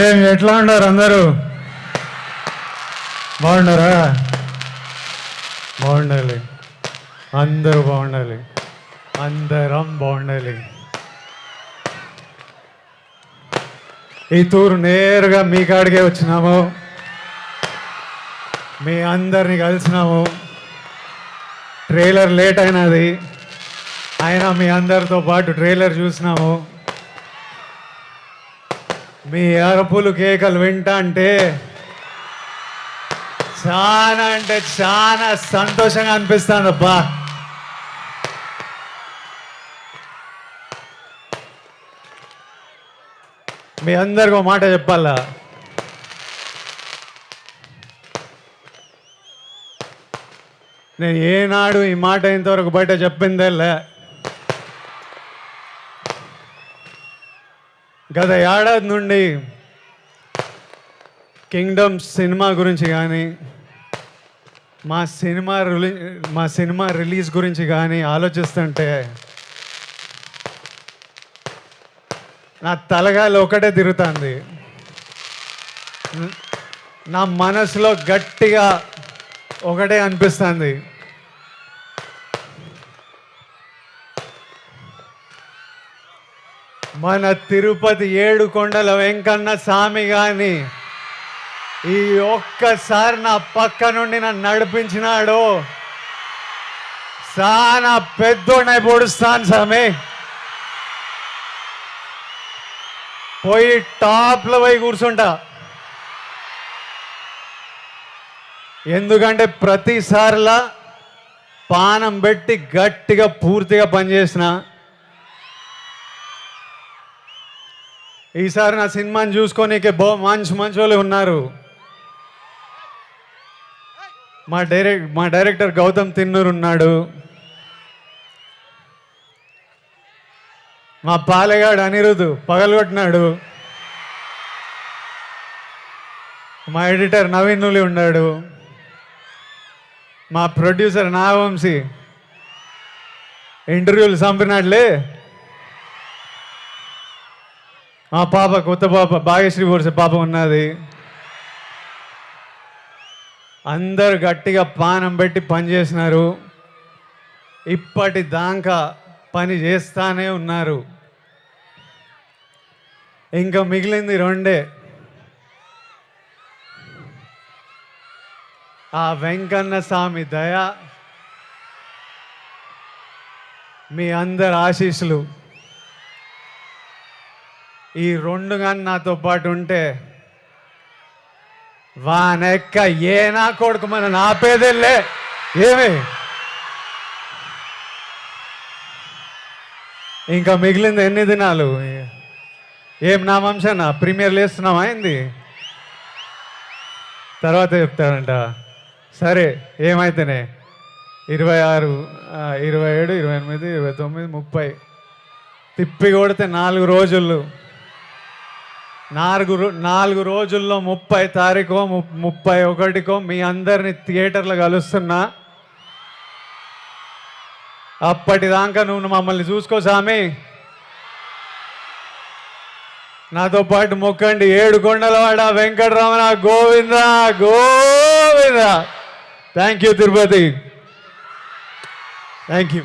ఏం ఎట్లా ఉన్నారు అందరూ? బాగున్నారా? బాగుండాలి, అందరూ బాగుండాలి, అందరం బాగుండాలి. ఈ తూరు నేరుగా మీ కాడికే వచ్చినాము, మీ అందరిని కలిసినాము. ట్రైలర్ లేట్ అయినది, అయినా మీ అందరితో పాటు ట్రైలర్ చూసినాము. మీ అరుపులు కేకలు వింటా అంటే చాలా సంతోషంగా అనిపిస్తుంది అబ్బా. మీ అందరికీ ఒక మాట చెప్పాలా, నేను ఏనాడు ఈ మాట ఇంతవరకు బయట చెప్పిందేలే. గత ఏడాది నుండి కింగ్డమ్ సినిమా గురించి కానీ మా సినిమా రిలీజ్ గురించి కానీ ఆలోచిస్తుంటే నా తలగాలి ఒకటే తిరుగుతుంది. నా మనసులో గట్టిగా ఒకటే అనిపిస్తుంది, మన తిరుపతి ఏడుకొండల వెంకన్న స్వామి గాని ఈ ఒక్కసారి నా పక్క నుండి నన్ను నడిపించినాడు. చాలా పెద్దోడినై పొడుస్తాను స్వామి, పోయి టాప్లో పోయి కూర్చుంటా. ఎందుకంటే ప్రతిసారిలా పానం పెట్టి గట్టిగా పూర్తిగా పనిచేసిన. ఈసారి నా సినిమాని చూసుకోనీకే మంచి వాళ్ళు ఉన్నారు. మా డైరెక్టర్ గౌతమ్ తిన్నూరు ఉన్నాడు, మా పాలెగాడు అనిరుద్ పగలగొట్టినాడు, మా ఎడిటర్ నవీన్ నులి ఉన్నాడు, మా ప్రొడ్యూసర్ నాగవంశీ ఇంటర్వ్యూలు చంపినాడులే, మా పాప కొత్త పాప భాగ్యశ్రీ బోర్సే పాప ఉన్నది. అందరు గట్టిగా పానం పెట్టి పని చేసినారు, ఇప్పటిదాకా పని చేస్తానే ఉన్నారు. ఇంకా మిగిలింది రెండే, ఆ వెంకన్న స్వామి దయ, మీ అందరి ఆశీస్సులు. ఈ రెండు కానీ నాతో పాటు ఉంటే వానెక్క ఏ నా కొడుకు మన నాపేదేలే. ఏమి ఇంకా మిగిలింది ఎన్ని దినాలు? ఏం నా వంశనా ప్రీమియర్ లేస్తున్నాం అయింది, తర్వాత చెప్తాడంట. సరే ఏమైతేనే 26, 27, 28, 29, 30 తిప్పి కొడితే 4 రోజులు. 4 రోజుల్లో 30 తారీఖు 31కో మీ అందరిని థియేటర్లో కలుస్తున్నా. అప్పటిదాకా నువ్వు మమ్మల్ని చూసుకో స్వామి, నాతో పాటు మొక్కండి. ఏడుకొండలవాడ Venkataramana Govinda Govinda. Thank you Tirupati, thank you.